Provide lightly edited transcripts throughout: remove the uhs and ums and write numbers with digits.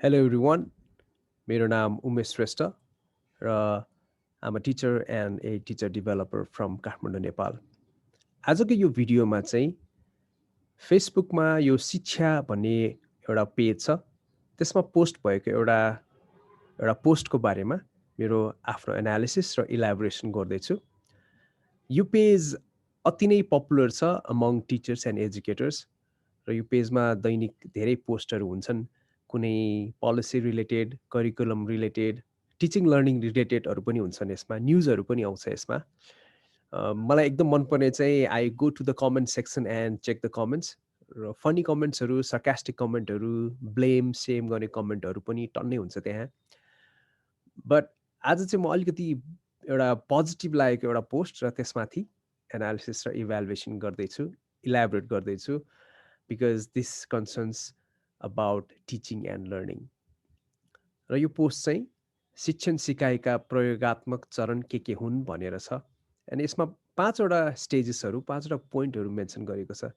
Hello everyone, मेरो नाम उमेश श्रेष्ठ र I'm a teacher and a teacher developer from Kathmandu Nepal. आजको यो भिडियोमा चाहिँ फेसबुकमा यो शिक्षा भन्ने एउटा पेज छ, त्यसमा पोस्ट भएको एउटा पोस्टको बारेमा मेरो आफ्नो एनालिसिस र इलाबोरेसन गर्दैछु। यो पेज अति नै पपुलर छ अमङ टिचर्स एन्ड एजुकेटर्स र यो पेजमा दैनिक धेरै पोस्टहरू हुन्छन्, कुनै policy related, curriculum related, teaching learning रिलेटेडहरू पनि हुन्छन् यसमा, न्युजहरू पनि आउँछ यसमा। मलाई एकदम मनपर्ने चाहिँ I go to the comment section and check the comments र फनी कमेन्ट्सहरू, सर्कास्टिक कमेन्टहरू, ब्लेम, सेम गर्ने कमेन्टहरू पनि टन्नै हुन्छ त्यहाँ। बट आज चाहिँ म अलिकति एउटा पोजिटिभ लागेको एउटा पोस्ट र त्यसमाथि एनालिसिस र इभ्यालुएसन गर्दैछु, इलाबोरेट गर्दैछु because this concerns about teaching and learning. र यो पोस्ट चाहिँ शिक्षण सिकाइका प्रयोगात्मक चरण के हुन् भनेर छ। अनि यसमा पाँचवटा स्टेजेसहरू, पाँचवटा पोइन्टहरू मेन्सन गरेको छ।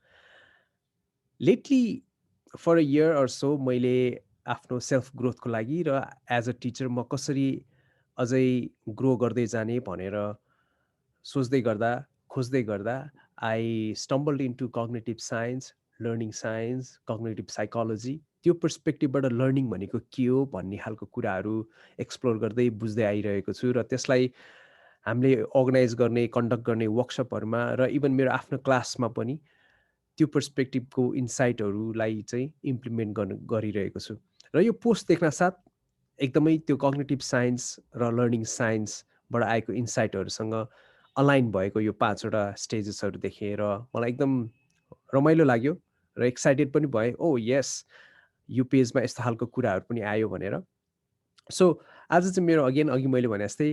Lately for a year or so मैले आफ्नो सेल्फ ग्रोथको लागि र एज अ टिचर म कसरी अझै ग्रो गर्दै जाने भनेर सोच्दै गर्दा, खोज्दै गर्दा I stumbled into cognitive science, learning science, cognitive psychology. त्यो पर्सपेक्टिभबाट लर्निङ भनेको के हो भन्ने खालको कुराहरू एक्सप्लोर गर्दै बुझ्दै आइरहेको छु र त्यसलाई हामीले अर्गनाइज गर्ने, कन्डक्ट गर्ने वर्कसपहरूमा र इभन मेरो आफ्नो क्लासमा पनि त्यो पर्सपेक्टिभको इन्साइटहरूलाई चाहिँ इम्प्लिमेन्ट गरिरहेको छु। र यो पोस्ट देख्न साथ एकदमै त्यो कग्नेटिभ साइन्स र लर्निङ साइन्सबाट आएको इन्साइटहरूसँग अलाइन भएको यो पाँचवटा स्टेजेसहरू देखेर मलाई एकदम रमाइलो लाग्यो र एक्साइटेड पनि भएँ। ओ यस, यो पेजमा यस्तो खालको कुराहरू पनि आयो भनेर। सो आज चाहिँ मेरो अघि मैले भने जस्तै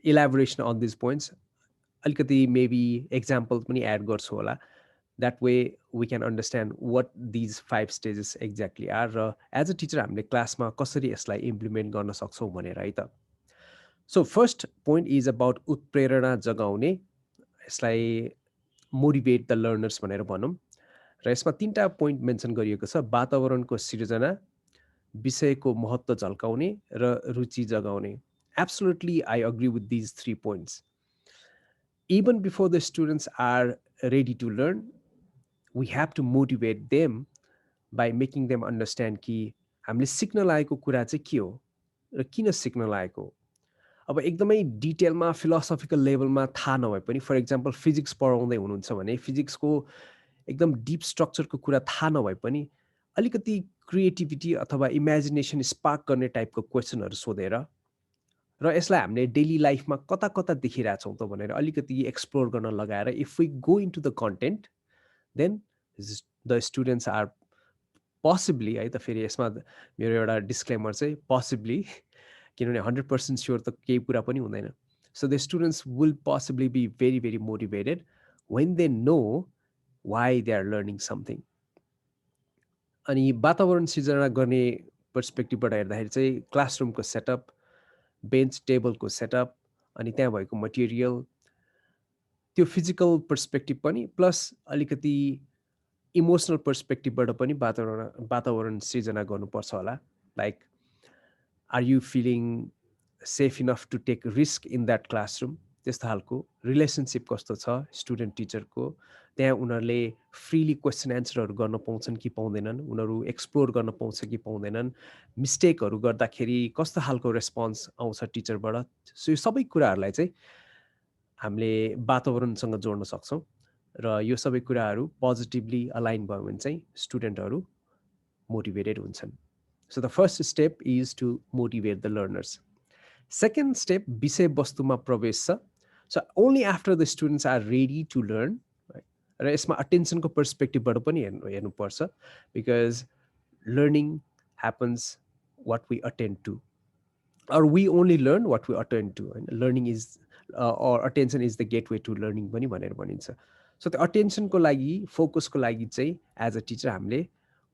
इलाबोरेसन अन दिस पोइन्ट्स, अलिकति मेबी एक्जाम्पल पनि एड गर्छु होला। That way we can understand what these 5 stages exactly are र एज अ टिचर हामीले क्लासमा कसरी यसलाई इम्प्लिमेन्ट गर्न सक्छौँ भनेर है त। So first point is about उत्प्रेरणा जगाउने, यसलाई मोटिभेट द लर्नर्स भनेर भनौँ। र यसमा 3टा पोइन्ट मेन्सन गरिएको छ। वातावरणको सिर्जना, विषयको महत्त्व झल्काउने र रुचि जगाउने। Absolutely I agree with these 3 points. Even before the students are ready to learn, we have to motivate them by making them understand कि हामीले सिक्न लागेको कुरा चाहिँ के हो र किन सिक्न लागेको हो। अब एकदमै डिटेलमा फिलोसफिकल लेभलमा थाहा नभए पनि, फर इक्जाम्पल फिजिक्स पढाउँदै हुनुहुन्छ भने फिजिक्सको एकदम डिप स्ट्रक्चरको कुरा थाहा नभए पनि अलिकति क्रिएटिभिटी अथवा इमेजिनेसन स्पार्क गर्ने टाइपको क्वेसनहरू सोधेर र यसलाई हामीले डेली लाइफमा कता कता देखिरहेछौँ त भनेर अलिकति एक्सप्लोर गर्न लगाएर if we go into the content, then the students are possibly, है त फेरि यसमा मेरो एउटा डिस्क्लेमर चाहिँ पोसिबली, किनभने 100% स्योर त केही कुरा पनि हुँदैन। So the students will possibly be very very motivated when they know why they are learning something. अनि वातावरण सिर्जना गर्ने पर्सपेक्टिभबाट हेर्दाखेरि चाहिँ क्लासरुमको सेटअप, बेन्च टेबलको सेटअप, अनि त्यहाँ भएको मटेरियल, त्यो फिजिकल पर्सपेक्टिभ पनि प्लस अलिकति इमोसनल पर्सपेक्टिभबाट पनि वातावरण सिर्जना गर्नुपर्छ होला। Like are you feeling safe enough to take risk in that classroom, त्यस्तो खालको रिलेसनसिप कस्तो छ स्टुडेन्ट टिचरको, त्यहाँ उनीहरूले फ्रिली क्वेसन एन्सरहरू गर्न पाउँछन् कि पाउँदैनन्, उनीहरू एक्सप्लोर गर्न पाउँछ कि पाउँदैनन्, मिस्टेकहरू गर्दाखेरि कस्तो खालको रेस्पोन्स आउँछ टिचरबाट। सो यो सबै कुराहरूलाई चाहिँ हामीले वातावरणसँग जोड्न सक्छौँ र यो सबै कुराहरू पोजिटिभली अलाइन भयो भने चाहिँ स्टुडेन्टहरू मोटिभेटेड हुन्छन्। So the first step is to motivate the learners. Second step विषयवस्तुमा प्रवेश छ। So only after the students are ready to learn, र यसमा अटेन्सनको पर्सपेक्टिभबाट पनि हेर्नुपर्छ because learning happens what we attend to, or we only learn what we attend to, and learning is or attention is the gateway to learning पनि भनेर भनिन्छ। So त्यो अटेन्सनको लागि, फोकसको लागि चाहिँ एज अ टिचर हामीले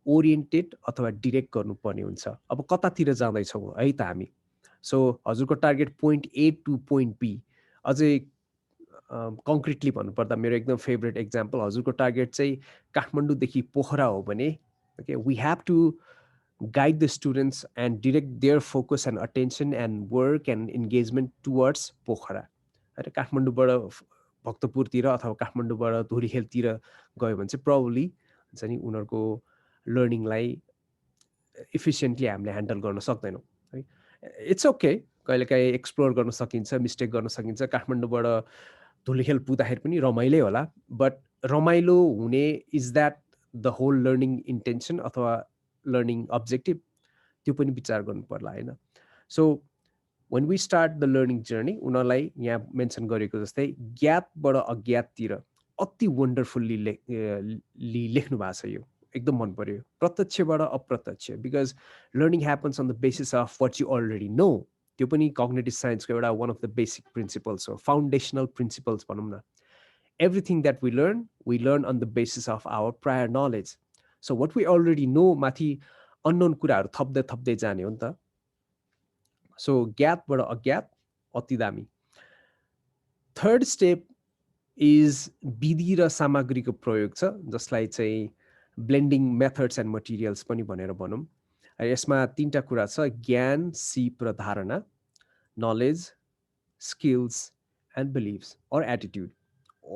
ओरिएन्टेड अथवा डिरेक्ट गर्नुपर्ने हुन्छ। अब कतातिर जाँदैछौँ है त हामी। सो हजुरको target point A to point B, अझै कङ्क्रिटली भन्नुपर्दा मेरो एकदम फेभरेट इक्जाम्पल, हजुरको टार्गेट चाहिँ काठमाडौँदेखि पोखरा हो भने okay we have to guide the students and direct their focus and attention and work and engagement towards Pokhara हैन काठमाडौँबाट भक्तपुरतिर अथवा काठमाडौँबाट धुलीखेलतिर गयो भने चाहिँ probably हुन्छ नि उनीहरूको लर्निङलाई इफिसिएन्टली हामीले ह्यान्डल गर्न सक्दैनौँ है इट्स ओके कहिलेकाहीँ एक्सप्लोर गर्न सकिन्छ मिस्टेक गर्न सकिन्छ काठमाडौँबाट धुलीखेल पुग्दाखेरि पनि रमाइलै होला बट रमाइलो हुने is that the whole learning intention अथवा लर्निङ अब्जेक्टिभ त्यो पनि विचार गर्नु पर्ला होइन so when we start the learning journey उनीहरूलाई यहाँ मेन्सन गरेको जस्तै ज्ञातबाट अज्ञाततिर अति वन्डरफुल्ली लेख्नु भएको छ यो एकदम मन पर्यो प्रत्यक्षबाट अप्रत्यक्ष because learning happens on the basis of what you already know त्यो पनि कग्नेटिभ साइन्सको एउटा one of the basic principles हो फाउन्डेसनल प्रिन्सिपल्स भनौँ न everything that we learn on the basis of our prior knowledge so what we already know माथि unknown कुराहरू थप्दै थप्दै जाने हो नि त सो ज्ञातबाट अज्ञात अति दामी थर्ड स्टेप इज विधि र सामग्रीको प्रयोग छ जसलाई चाहिँ ब्लेन्डिङ मेथड्स एन्ड मटेरियल्स पनि भनेर भनौँ यसमा तीनटा कुरा छ ज्ञान सिप र धारणा knowledge skills and beliefs or attitude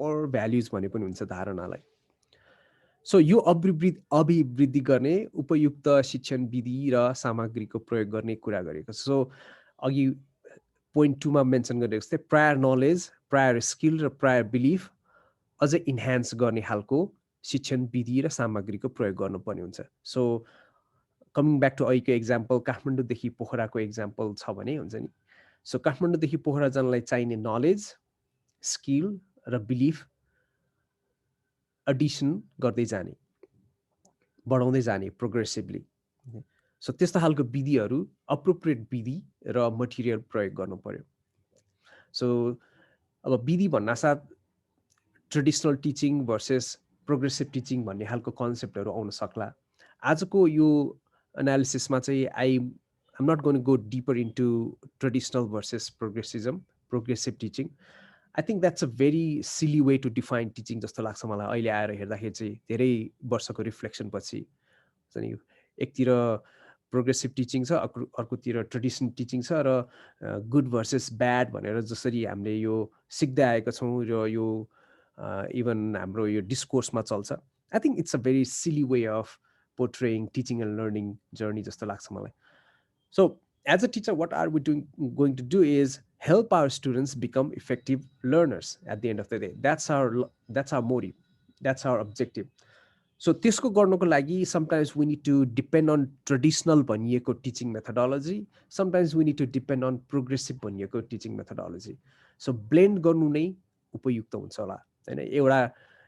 or values भने पनि हुन्छ धारणालाई सो यो अभिवृद्धि गर्ने उपयुक्त शिक्षण विधि र सामग्रीको प्रयोग गर्ने कुरा गरेको सो अघि पोइन्ट 2 मा मेन्सन गरेको जस्तै प्रायर नलेज प्रायर स्किल र प्रायर बिलिफ अझै इन्हान्स गर्ने खालको शिक्षण विधि र सामग्रीको प्रयोग गर्नुपर्ने हुन्छ सो कमिङ ब्याक टु अहिलेको एक्जाम्पल काठमाडौँदेखि पोखराको एक्जाम्पल छ भने हुन्छ नि सो काठमाडौँदेखि पोखरा जानलाई चाहिने नलेज स्किल र बिलिफ एडिसन गर्दै जाने बढाउँदै जाने प्रोग्रेसिभली सो त्यस्तो खालको विधिहरू अप्रोप्रिएट विधि र मटेरियल प्रयोग गर्नु पर्यो सो अब विधि भन्नासाथ traditional teaching versus progressive teaching भन्ने खालको कन्सेप्टहरू आउन सक्ला आजको यो एनालिसिसमा चाहिँ I'm not going go deeper into traditional versus progressive teaching I think that's a very silly way to define teaching जस्तो लाग्छ मलाई अहिले आएर हेर्दाखेरि चाहिँ धेरै वर्षको रिफ्लेक्सन पछि एकतिर प्रोग्रेसिभ टिचिङ छ अर्कोतिर ट्रेडिसनल टिचिङ छ र गुड भर्सेस ब्याड भनेर जसरी हामीले यो सिक्दै आएका छौँ र यो इभन हाम्रो यो डिस्कोर्समा चल्छ I think it's a very silly way of portraying teaching and learning journey जस्तो लाग्छ मलाई so as a teacher what are we going to do is help our students become effective learners at the end of the day that's our motive that's our objective so त्यसको गर्नको लागि sometimes we need to depend on traditional भनिएको teaching methodology sometimes we need to depend on progressive भनिएको teaching methodology so blend गर्नु नै उपयुक्त हुन्छ होला हैन एउटा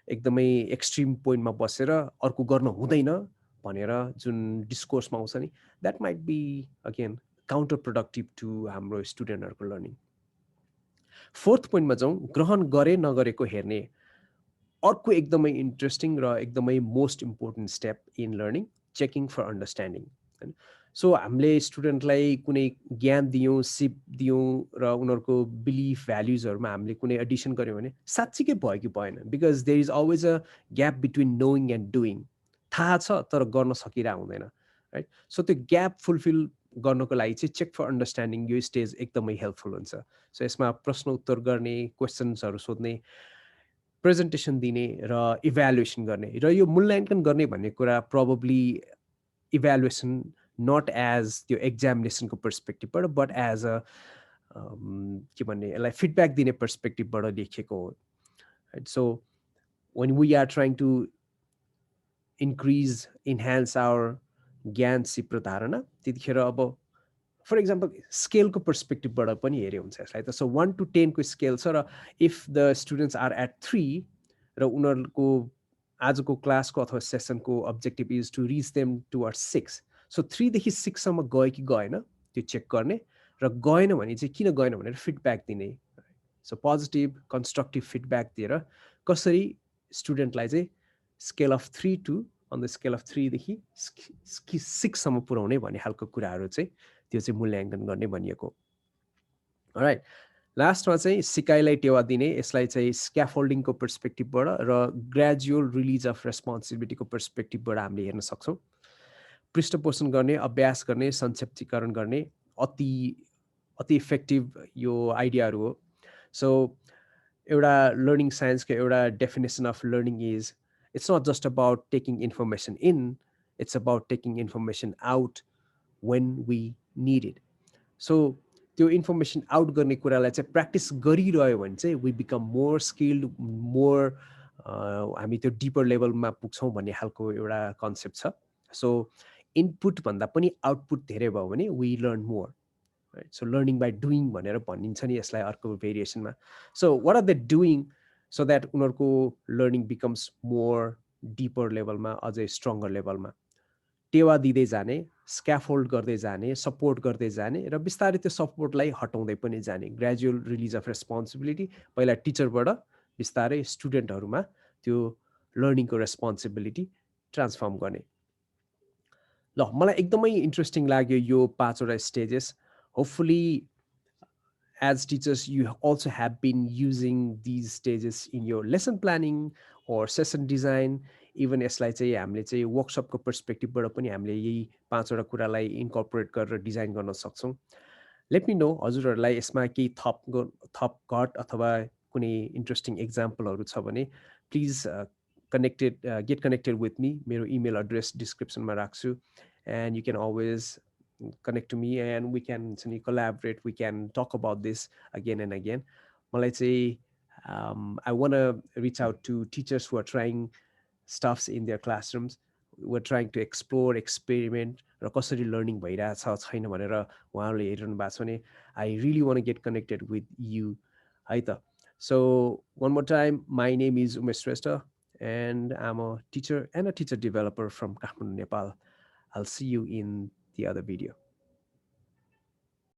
एकदमै एक्सट्रीम पोइन्टमा बसेर अर्को गर्न हुँदैन भनेर जुन डिस्कोर्समा आउँछ नि that might be again counterproductive to हाम्रो स्टुडेन्टहरूको लर्निङ फोर्थ पोइन्टमा जाउँ ग्रहण गरे नगरेको हेर्ने अर्को एकदमै इन्ट्रेस्टिङ र एकदमै most important step in learning checking for understanding हैन सो हामीले स्टुडेन्टलाई कुनै ज्ञान दियौँ सिप दियौँ र उनीहरूको बिलिफ भ्याल्युजहरूमा हामीले कुनै एडिसन गर्यौँ भने साँच्चीकै भयो कि भएन because there is always a gap between knowing and doing थाहा छ तर गर्न सकिरहेको हुँदैन राइट सो त्यो ग्याप फुलफिल गर्नको लागि चाहिँ चेक फर अन्डरस्ट्यान्डिङ यो स्टेज एकदमै हेल्पफुल हुन्छ सो यसमा प्रश्न उत्तर गर्ने क्वेसन्सहरू सोध्ने प्रेजेन्टेसन दिने र इभ्यालुएसन गर्ने र यो मूल्याङ्कन गर्ने भन्ने कुरा प्रोबेबली इभ्यालुएसन नट एज त्यो एक्जामिनेसनको पर्सपेक्टिभबाट बट एज अ के भन्ने यसलाई फिडब्याक दिने पर्सपेक्टिभबाट लेखिएको हो right so when we are trying to increase enhance our ज्ञान सिप र धारणा त्यतिखेर अब फर इक्जाम्पल स्केलको पर्सपेक्टिभबाट पनि हेरे हुन्छ यसलाई त सो 1 to 10 को स्केल छ र if the students are at 3 र उनीहरूको आजको क्लासको अथवा सेसनको objective is to reach them towards 6 so 3 देखि 6 सम्म गयो कि गएन त्यो चेक गर्ने र गएन भने चाहिँ किन गएन भनेर फिडब्याक दिने सो पोजिटिभ कन्स्ट्रक्टिभ फिडब्याक दिएर कसरी स्टुडेन्टलाई चाहिँ scale of 3 to on the scale of 3 देखि 6 सम्म पुर्याउने भन्ने खालको कुराहरू चाहिँ त्यो चाहिँ मूल्याङ्कन गर्ने भनिएको राइट लास्टमा चाहिँ सिकाइलाई टेवा दिने यसलाई चाहिँ स्क्याफोल्डिङको पर्सपेक्टिभबाट र ग्रेजुअल रिलिज अफ रेस्पोन्सिबिलिटीको पर्सपेक्टिभबाट हामीले हेर्न सक्छौँ पृष्ठपोषण गर्ने, अभ्यास गर्ने, संक्षिप्तीकरण गर्ने अति अति इफेक्टिभ यो आइडियाहरू हो। सो एउटा लर्निङ साइन्सको एउटा definition of learning is it's not just about taking information in, it's about taking information out when we need it. So त्यो इन्फर्मेसन आउट गर्ने कुरालाई चाहिँ प्र्याक्टिस गरिरह्यो भने चाहिँ we become more skilled, more हामी त्यो डिपर लेभलमा पुग्छौँ भन्ने खालको एउटा कन्सेप्ट छ। सो इनपुट भन्दा पनि आउटपुट धेरै भयो भने we learn more, right? So learning by doing भनेर भनिन्छ नि यसलाई अर्को भेरिएसनमा। So what are they doing so that उनीहरूको लर्निङ बिकम्स मोर डिपर लेभलमा, अझै स्ट्रङ्गर लेभलमा टेवा दिँदै जाने, स्क्याफोल्ड गर्दै जाने, सपोर्ट गर्दै जाने र बिस्तारै त्यो सपोर्टलाई हटाउँदै पनि जाने। ग्रेजुअल रिलिज अफ रेस्पोन्सिबिलिटी, पहिला टिचरबाट बिस्तारै स्टुडेन्टहरूमा त्यो लर्निङको रेस्पोन्सिबिलिटी ट्रान्सफर्म गर्ने। ल, मलाई एकदमै इन्ट्रेस्टिङ लाग्यो यो 5वटा stages. Hopefully as teachers you also have been using these stages in your lesson planning or session design. Even यसलाई चाहिँ हामीले चाहिँ वर्कसपको पर्सपेक्टिभबाट पनि हामीले यही 5वटा कुरालाई इन्कर्पोरेट गरेर डिजाइन गर्न सक्छौँ। लेट मी नो हजुरहरूलाई यसमा केही थप घट अथवा कुनै इन्ट्रेस्टिङ इक्जाम्पलहरू छ भने please get connected with me. मेरो इमेल एड्रेस डिस्क्रिप्सनमा राख्छु, and you can always connect to me and we can collaborate, we can talk about this again and again. Malai चाहिँ I want to reach out to teachers who are trying stuffs in their classrooms, who are trying to explore, experiment र कसरी learning भइरहेछ छैन भनेर उहाँहरूले हेरिरहनु भएको छ भने I really want to get connected with you है त। So one more time, my name is Umesh Shrestha and I'm a teacher and a teacher developer from Kathmandu, Nepal. I'll see you in the other video.